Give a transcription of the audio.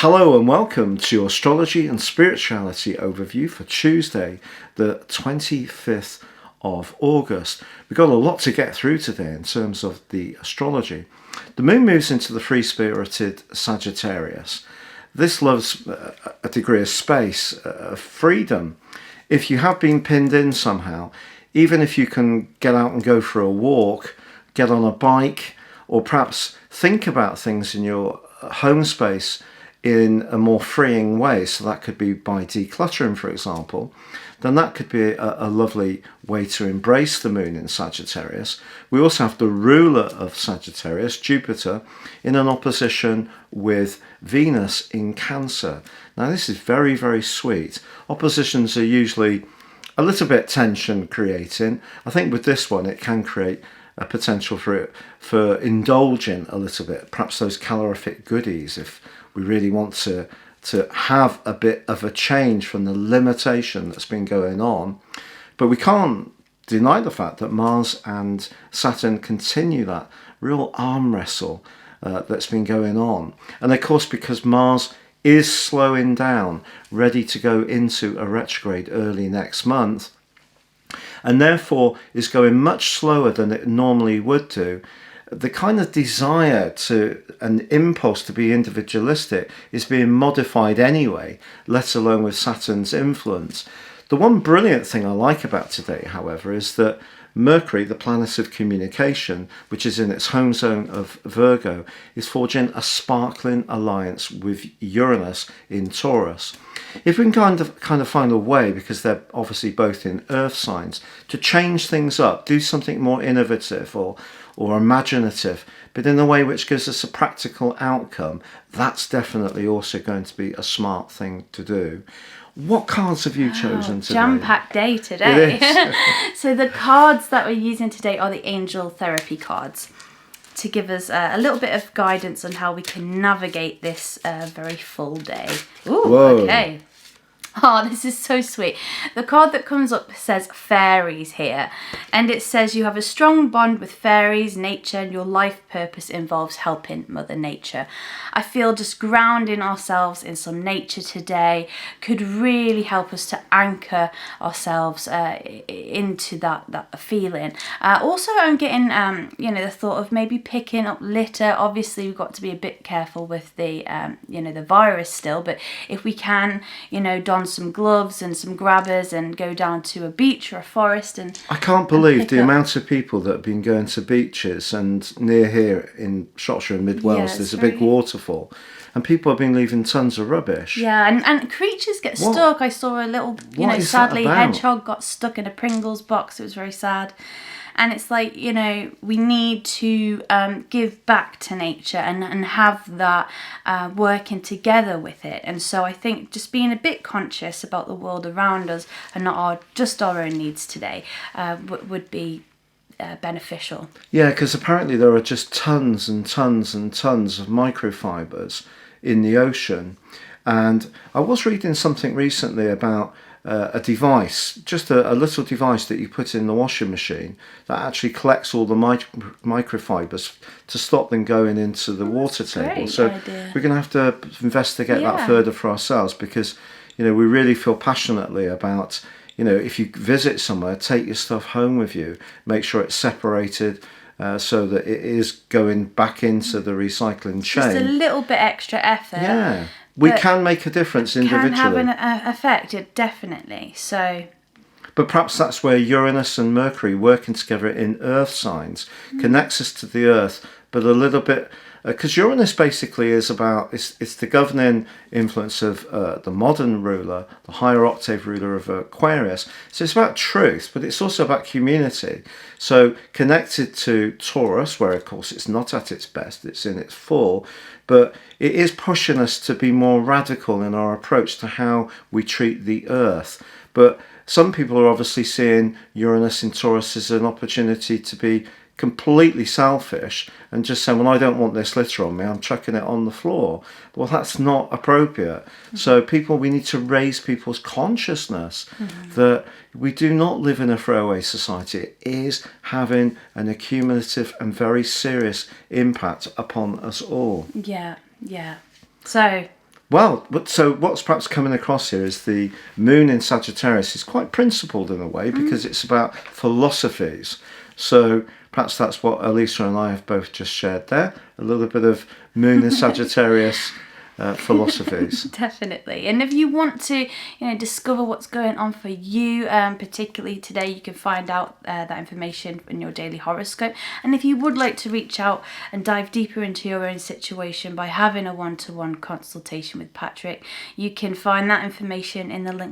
Hello and welcome to your Astrology and Spirituality overview for Tuesday, the 25th of August. We've got a lot to get through today in terms of the astrology. The moon moves into the free-spirited Sagittarius. This loves a degree of space, of freedom. If you have been pinned in somehow, even if you can get out and go for a walk, get on a bike, or perhaps think about things in your home space in a more freeing way, so that could be by decluttering, for example, then that could be a lovely way to embrace the moon in Sagittarius. We also have the ruler of Sagittarius, Jupiter, in an opposition with Venus in Cancer. Now this is very, very sweet. Oppositions are usually a little bit tension creating. I think with this one it can create a potential for indulging a little bit, perhaps those calorific goodies, if we really want to have a bit of a change from the limitation that's been going on. But we can't deny the fact that Mars and Saturn continue that real arm wrestle that's been going on. And of course, because Mars is slowing down, ready to go into a retrograde early next month, and therefore is going much slower than it normally would do, the kind of desire to an impulse to be individualistic is being modified anyway, let alone with Saturn's influence. The one brilliant thing I like about today, however, is that Mercury, the planet of communication, which is in its home zone of Virgo, is forging a sparkling alliance with Uranus in Taurus. If we can kind of find a way, because they're obviously both in earth signs, to change things up, do something more innovative or imaginative, but in a way which gives us a practical outcome, that's definitely also going to be a smart thing to do. What cards have you chosen today? Jam-packed day today. It is. So the cards that we're using today are the angel therapy cards to give us a little bit of guidance on how we can navigate this very full day. Ooh, Whoa. Okay. Oh, this is so sweet. The card that comes up says fairies here. And it says you have a strong bond with fairies, nature, and your life purpose involves helping Mother Nature. I feel just grounding ourselves in some nature today could really help us to anchor ourselves into that feeling. Also, I'm getting, the thought of maybe picking up litter. Obviously, we've got to be a bit careful with the, the virus still. But if we can, don some gloves and some grabbers and go down to a beach or a forest and I can't believe the amount of people that have been going to beaches, and near here in Shropshire and Mid Wales there's a big waterfall and people have been leaving tons of rubbish. Yeah, and creatures get stuck. I saw a little, sadly hedgehog got stuck in a Pringles box. It was very sad. And it's like, we need to give back to nature and have that working together with it. And so I think just being a bit conscious about the world around us and not just our own needs today would be beneficial. Yeah, because apparently there are just tons and tons and tons of microfibers in the ocean. And I was reading something recently about a device, just a little device that you put in the washing machine that actually collects all the microfibers to stop them going into the water table. So we're going to have to investigate that further for ourselves, because we really feel passionately about, if you visit somewhere, take your stuff home with you, make sure it's separated so that it is going back into the recycling chain. Just a little bit extra effort. Yeah. We can make a difference individually. Can have an effect, definitely. So, but perhaps that's where Uranus and Mercury working together in earth signs connects us to the earth, but a little bit, because Uranus basically is about, it's the governing influence of the modern ruler, the higher octave ruler of Aquarius. So it's about truth, but it's also about community. So connected to Taurus, where of course it's not at its best, it's in its full, but it is pushing us to be more radical in our approach to how we treat the earth. But some people are obviously seeing Uranus in Taurus as an opportunity to be completely selfish and just saying, well, I don't want this litter on me, I'm chucking it on the floor. Well, that's not appropriate. So we need to raise people's consciousness that we do not live in a throwaway society. It is having an accumulative and very serious impact upon us all. Yeah. So Well, so what's perhaps coming across here is the moon in Sagittarius is quite principled in a way because it's about philosophies. So perhaps that's what Elisa and I have both just shared there. A little bit of moon in Sagittarius philosophies. Definitely. And if you want to, discover what's going on for you, particularly today, you can find out that information in your daily horoscope. And if you would like to reach out and dive deeper into your own situation by having a one-to-one consultation with Patrick, you can find that information in the link